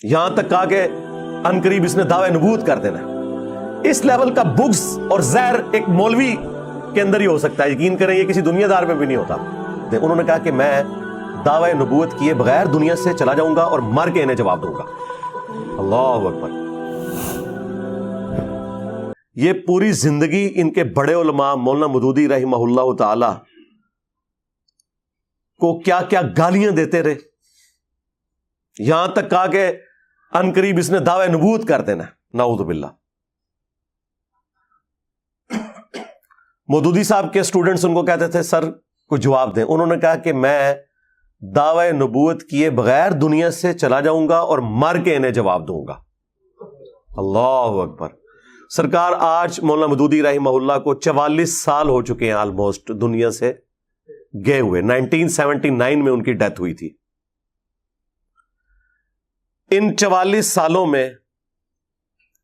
یہاں تک کہا کہ عنقریب اس نے دعوی نبوت کر دینا. اس لیول کا بغض اور زہر ایک مولوی کے اندر ہی ہو سکتا ہے. یقین کریں یہ کسی دنیا دار میں بھی نہیں ہوتا. انہوں نے کہا کہ میں دعوی نبوت کیے بغیر دنیا سے چلا جاؤں گا اور مر کے انہیں جواب دوں گا. اللہ اکبر. یہ پوری زندگی ان کے بڑے علماء مولانا مودودی رحمہ اللہ تعالی کو کیا کیا گالیاں دیتے رہے. یہاں تک کہا کہ عنقریب اس نے دعوی نبوت کر دینا. نعوذ باللہ. مودودی صاحب کے اسٹوڈنٹس ان کو کہتے تھے سر کوئی جواب دیں. انہوں نے کہا کہ میں دعوی نبوت کیے بغیر دنیا سے چلا جاؤں گا اور مر کے انہیں جواب دوں گا. اللہ اکبر. سرکار آج مولانا مودودی رحمہ اللہ کو 44 سال ہو چکے ہیں آلموسٹ دنیا سے گئے ہوئے. 1979 میں ان کی ڈیتھ ہوئی تھی. ان 44 سالوں میں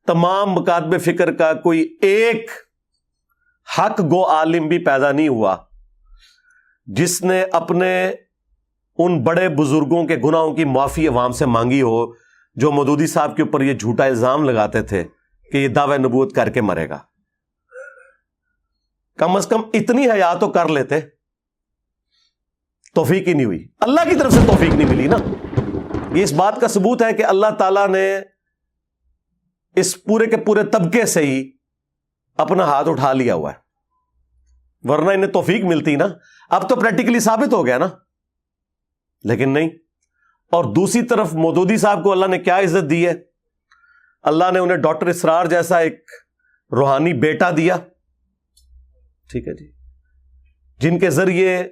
تمام مکاتب فکر کا کوئی ایک حق گو عالم بھی پیدا نہیں ہوا جس نے اپنے ان بڑے بزرگوں کے گناہوں کی معافی عوام سے مانگی ہو جو مودودی صاحب کے اوپر یہ جھوٹا الزام لگاتے تھے کہ یہ دعوی نبوت کر کے مرے گا. کم از کم اتنی حیا تو کر لیتے. توفیق ہی نہیں ہوئی. اللہ کی طرف سے توفیق نہیں ملی نا. یہ اس بات کا ثبوت ہے کہ اللہ تعالیٰ نے اس پورے کے پورے طبقے سے ہی اپنا ہاتھ اٹھا لیا ہوا ہے. ورنہ انہیں توفیق ملتی نا. اب تو پریکٹیکلی ثابت ہو گیا نا. لیکن نہیں. اور دوسری طرف مودودی صاحب کو اللہ نے کیا عزت دی ہے. اللہ نے انہیں ڈاکٹر اسرار جیسا ایک روحانی بیٹا دیا. ٹھیک ہے جی. جن کے ذریعے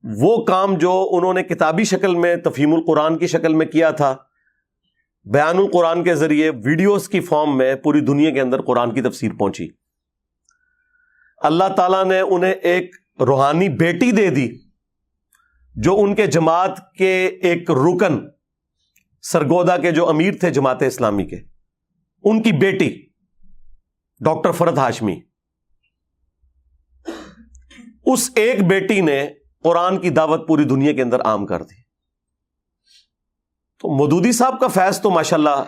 وہ کام جو انہوں نے کتابی شکل میں تفہیم القرآن کی شکل میں کیا تھا بیان القرآن کے ذریعے ویڈیوز کی فارم میں پوری دنیا کے اندر قرآن کی تفسیر پہنچی. اللہ تعالیٰ نے انہیں ایک روحانی بیٹی دے دی جو ان کے جماعت کے ایک رکن سرگودا کے جو امیر تھے جماعت اسلامی کے, ان کی بیٹی ڈاکٹر فرحت ہاشمی. اس ایک بیٹی نے قرآن کی دعوت پوری دنیا کے اندر عام کر دی. تو مودودی صاحب کا فیض تو ماشاءاللہ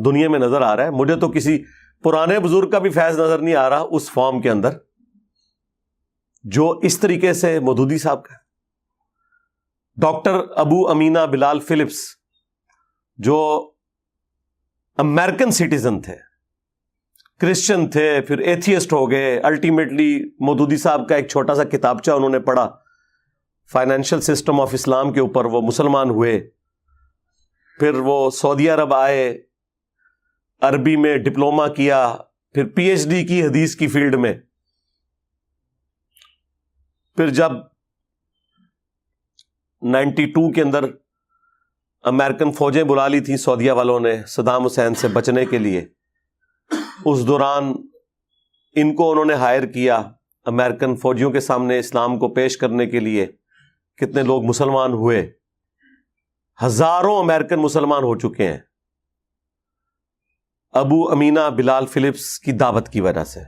دنیا میں نظر آ رہا ہے. مجھے تو کسی پرانے بزرگ کا بھی فیض نظر نہیں آ رہا اس فارم کے اندر جو اس طریقے سے مودودی صاحب کا. ڈاکٹر ابو امینہ بلال فلپس جو امریکن سٹیزن تھے, کرسچن تھے, پھر ایتھیسٹ ہو گئے. الٹیمیٹلی مودودی صاحب کا ایک چھوٹا سا کتابچہ انہوں نے پڑھا فائنینشل سسٹم آف اسلام کے اوپر, وہ مسلمان ہوئے. پھر وہ سعودی عرب آئے, عربی میں ڈپلومہ کیا, پھر پی ایچ ڈی کی حدیث کی فیلڈ میں. پھر جب 92 کے اندر امریکن فوجیں بلا لی تھیں سعودیہ والوں نے صدام حسین سے بچنے کے لیے, اس دوران ان کو انہوں نے ہائر کیا امریکن فوجیوں کے سامنے اسلام کو پیش کرنے کے لیے. کتنے لوگ مسلمان ہوئے, ہزاروں امریکن مسلمان ہو چکے ہیں ابو امینہ بلال فلپس کی دعوت کی وجہ سے.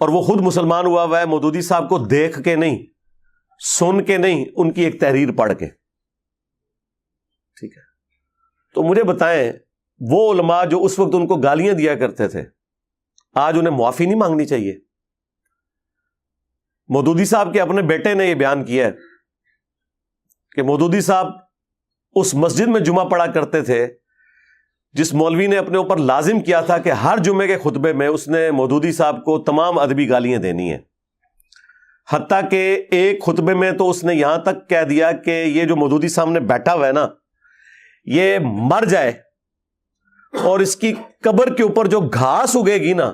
اور وہ خود مسلمان ہوا ہے مودودی صاحب کو دیکھ کے نہیں, سن کے نہیں, ان کی ایک تحریر پڑھ کے. ٹھیک ہے. تو مجھے بتائیں وہ علماء جو اس وقت ان کو گالیاں دیا کرتے تھے آج انہیں معافی نہیں مانگنی چاہیے؟ مودودی صاحب کے اپنے بیٹے نے یہ بیان کیا ہے کہ مودودی صاحب اس مسجد میں جمعہ پڑھا کرتے تھے جس مولوی نے اپنے اوپر لازم کیا تھا کہ ہر جمعے کے خطبے میں اس نے مودودی صاحب کو تمام ادبی گالیاں دینی ہیں. حتیٰ کہ ایک خطبے میں تو اس نے یہاں تک کہہ دیا کہ یہ جو مودودی سامنے بیٹھا ہوا ہے نا, یہ مر جائے اور اس کی قبر کے اوپر جو گھاس اگے گی نا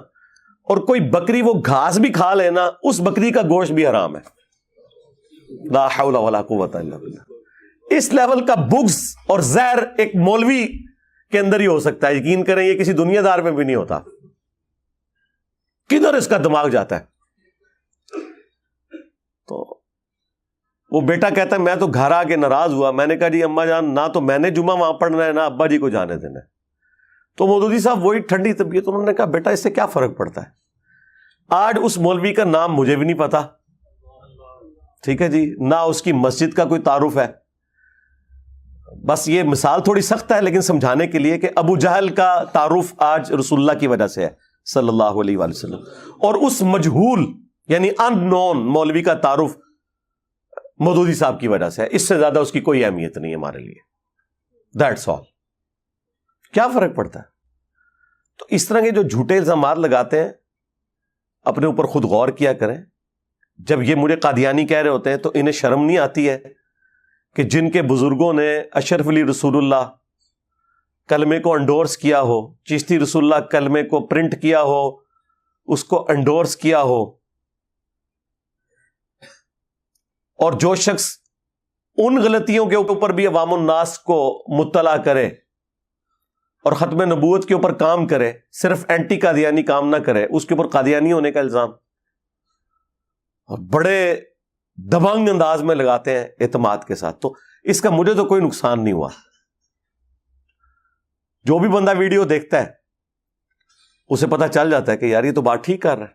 اور کوئی بکری وہ گھاس بھی کھا لینا, اس بکری کا گوشت بھی حرام ہے. لا حول ولا قوت الا باللہ. اس لیول کا بغض اور زہر ایک مولوی کے اندر ہی ہو سکتا ہے. یقین کریں یہ کسی دنیا دار میں بھی نہیں ہوتا. کدھر اس کا دماغ جاتا ہے. تو وہ بیٹا کہتا ہے میں تو گھر آ کے ناراض ہوا. میں نے کہا جی اماں جان نہ تو میں نے جمعہ وہاں پڑھنا ہے نہ ابا جی کو جانے دینا ہے. تو مودودی صاحب وہی ٹھنڈی طبیعت, انہوں نے کہا بیٹا اس سے کیا فرق پڑتا ہے. آج اس مولوی کا نام مجھے بھی نہیں پتا, ٹھیک ہے جی, نہ اس کی مسجد کا کوئی تعارف ہے. بس یہ مثال تھوڑی سخت ہے لیکن سمجھانے کے لیے کہ ابو جہل کا تعارف آج رسول اللہ کی وجہ سے ہے صلی اللہ علیہ وآلہ وسلم, اور اس مجہول یعنی ان نون مولوی کا تعارف مودودی صاحب کی وجہ سے ہے. اس سے زیادہ اس کی کوئی اہمیت نہیں ہے ہمارے لیے. That's all. کیا فرق پڑتا ہے؟ تو اس طرح کے جو جھوٹے الزامات لگاتے ہیں اپنے اوپر خود غور کیا کریں. جب یہ مجھے قادیانی کہہ رہے ہوتے ہیں تو انہیں شرم نہیں آتی ہے کہ جن کے بزرگوں نے اشرف علی رسول اللہ کلمے کو انڈورس کیا ہو, چشتی رسول اللہ کلمے کو پرنٹ کیا ہو, اس کو انڈورس کیا ہو, اور جو شخص ان غلطیوں کے اوپر بھی عوام الناس کو مطلع کرے اور ختم نبوت کے اوپر کام کرے, صرف اینٹی قادیانی کام نہ کرے, اس کے اوپر قادیانی ہونے کا الزام اور بڑے دبنگ انداز میں لگاتے ہیں اعتماد کے ساتھ. تو اس کا مجھے تو کوئی نقصان نہیں ہوا. جو بھی بندہ ویڈیو دیکھتا ہے اسے پتہ چل جاتا ہے کہ یار یہ تو بات ٹھیک کر رہا ہے.